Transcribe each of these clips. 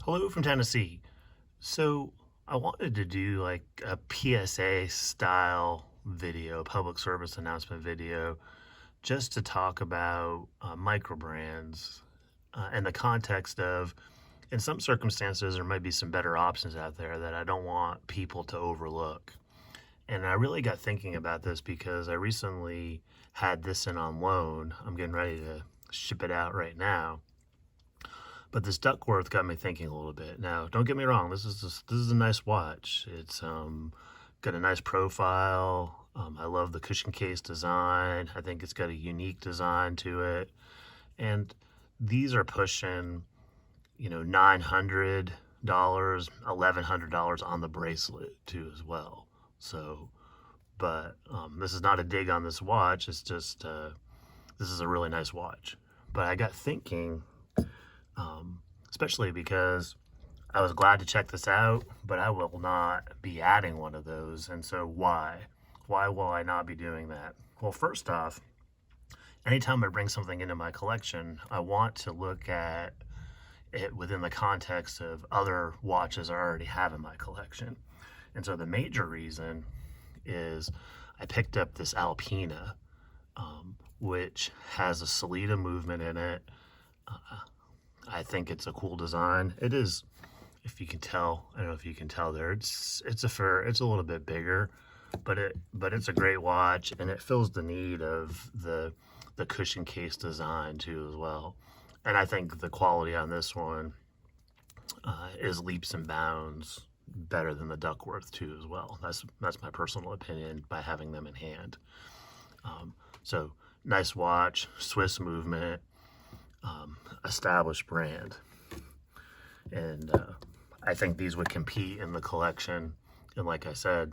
Hello from Tennessee. So I wanted to do like a PSA style video, public service announcement video, just to talk about microbrands in the context of, in some circumstances, there might be some better options out there that I don't want people to overlook. And I really got thinking about this because I recently had this in on loan. I'm getting ready to ship it out right now, but this Duckworth got me thinking a little bit. Now, don't get me wrong. This is a nice watch. It's got a nice profile. I love the cushion case design. I think it's got a unique design to it. And these are pushing, $900, $1,100 on the bracelet too as well. So, but this is not a dig on this watch. It's just this is a really nice watch. But I got thinking, especially because I was glad to check this out, but I will not be adding one of those. And so why? Why will I not be doing that? Well, first off, anytime I bring something into my collection, I want to look at it within the context of other watches I already have in my collection. And so the major reason is I picked up this Alpina, which has a Salida movement in it. I think it's a cool design. It is, if you can tell, I don't know if you can tell there. It's a little bit bigger, but it's a great watch, and it fills the need of the cushion case design too as well. And I think the quality on this one is leaps and bounds better than the Duckworth too as well. That's my personal opinion by having them in hand. So nice watch, Swiss movement, established brand, and I think these would compete in the collection. And like I said,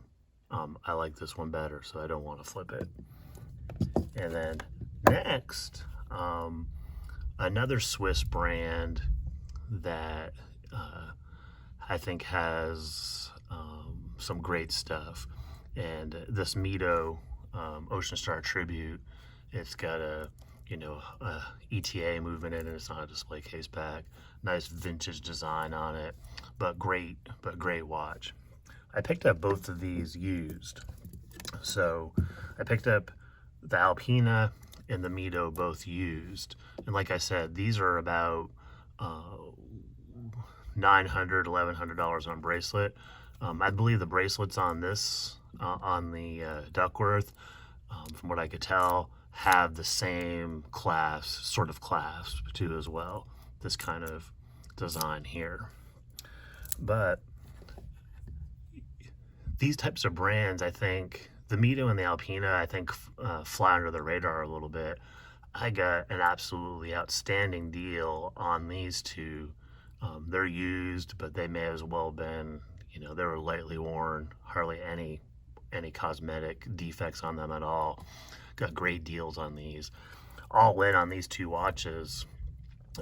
I like this one better, so I don't want to flip it. And then next, another Swiss brand that I think has some great stuff. And this Mito Ocean Star Tribute, it's got a ETA movement in it. It's not a display case back. Nice vintage design on it, but great watch. I picked up both of these used. So I picked up the Alpina and the Mito both used. And like I said, these are about $900, $1,100 on bracelet. I believe the bracelets on this, on the Duckworth, from what I could tell, have the same sort of clasp too as well. This kind of design here. But these types of brands, I think, the Mito and the Alpina, I think, fly under the radar a little bit. I got an absolutely outstanding deal on these two. They're used, but they may as well have been, they were lightly worn, hardly any cosmetic defects on them at all. Got great deals on these. All in on these two watches,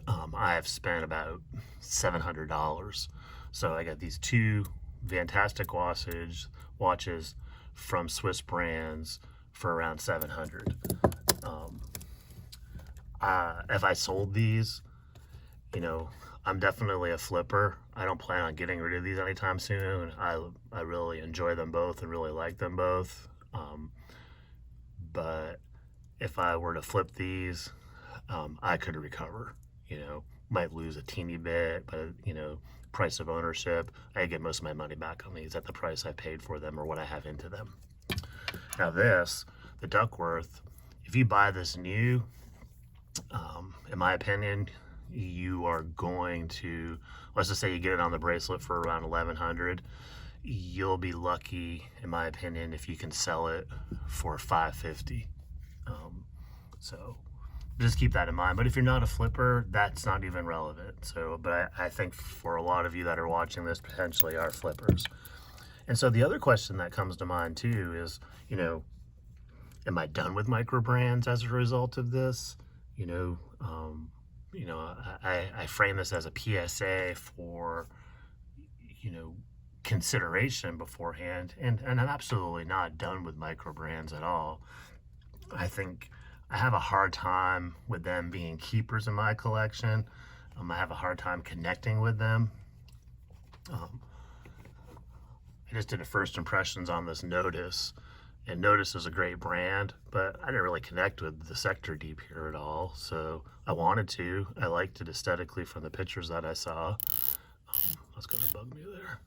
I have spent about $700. So I got these two fantastic watches from Swiss brands for around 700. If I sold these, I'm definitely a flipper. I don't plan on getting rid of these anytime soon. I really enjoy them both and really like them both. But if I were to flip these, I could recover. Might lose a teeny bit, but price of ownership, I get most of my money back on these at the price I paid for them or what I have into them. Now the Duckworth, if you buy this new, in my opinion, you are going to, let's just say you get it on the bracelet for around 1,100. You'll be lucky, in my opinion, if you can sell it for 550. So just keep that in mind. But if you're not a flipper, that's not even relevant. So, but I think for a lot of you that are watching this, potentially are flippers. And so the other question that comes to mind too is, am I done with microbrands as a result of this? I frame this as a PSA for, consideration beforehand, and I'm absolutely not done with microbrands at all. I think I have a hard time with them being keepers in my collection. I have a hard time connecting with them. Um, I just did a first impressions on this Notice, and Notice is a great brand, but I didn't really connect with the sector deep here at all. So I wanted to. I liked it aesthetically from the pictures that I saw. That's gonna bug me there.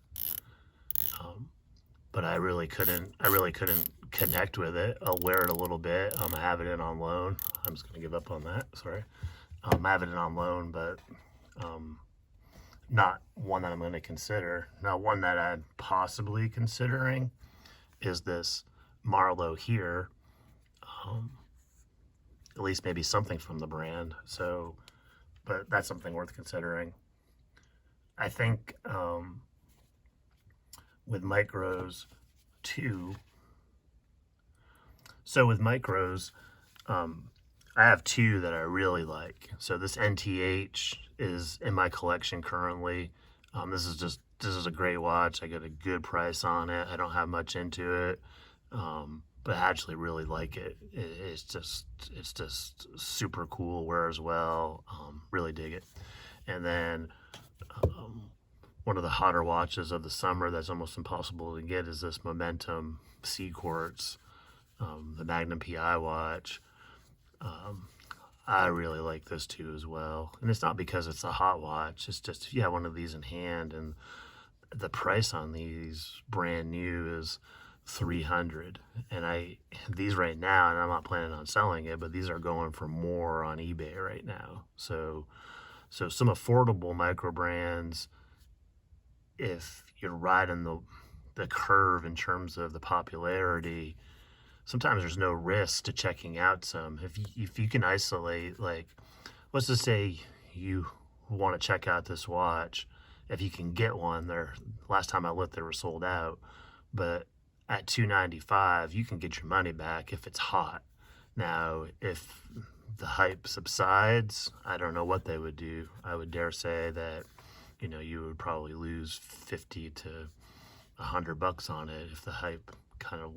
Um, but I really couldn't. I really couldn't connect with it. I'll wear it a little bit. I have it in on loan. I'm just gonna give up on that. Sorry. I have it in on loan, but um, not one that I'm going to consider. Now, one that I'm possibly considering is this Marlowe here. Um, at least maybe something from the brand. So, but that's something worth considering. I think with micros too. So with micros, I have two that I really like. So this NTH is in my collection currently. This is a great watch. I get a good price on it. I don't have much into it, but I actually really like it. It's just super cool. Wears well. Really dig it. And then one of the hotter watches of the summer that's almost impossible to get is this Momentum Sea Quartz, the Magnum PI watch. I really like this too as well. And it's not because it's a hot watch. It's just if you have one of these in hand, and the price on these brand new is 300. And these right now, and I'm not planning on selling it, but these are going for more on eBay right now. So some affordable micro brands, if you're riding the curve in terms of the popularity, sometimes there's no risk to checking out some. If you can isolate, like, let's just say you want to check out this watch, if you can get one, there last time I looked they were sold out, but at $295 you can get your money back if it's hot. Now if the hype subsides, I don't know what they would do. I would dare say that you would probably lose 50 to $100 on it if the hype kind of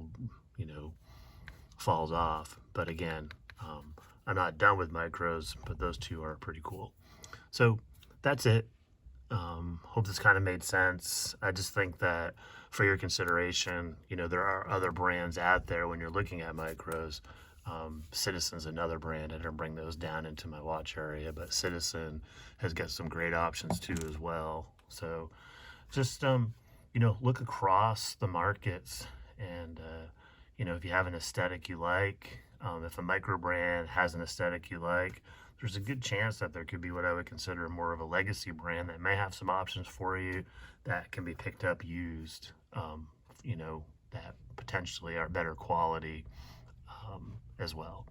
falls off. But again, I'm not done with micros, but those two are pretty cool. So that's it. Hope this kind of made sense. I just think that for your consideration, there are other brands out there when you're looking at micros. Citizen's another brand. I didn't bring those down into my watch area, but Citizen has got some great options too as well. So just look across the markets, and if you have an aesthetic you like, if a micro brand has an aesthetic you like, there's a good chance that there could be what I would consider more of a legacy brand that may have some options for you that can be picked up used, that potentially are better quality as well.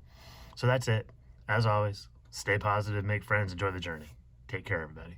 So that's it. As always, stay positive, make friends, enjoy the journey. Take care, everybody.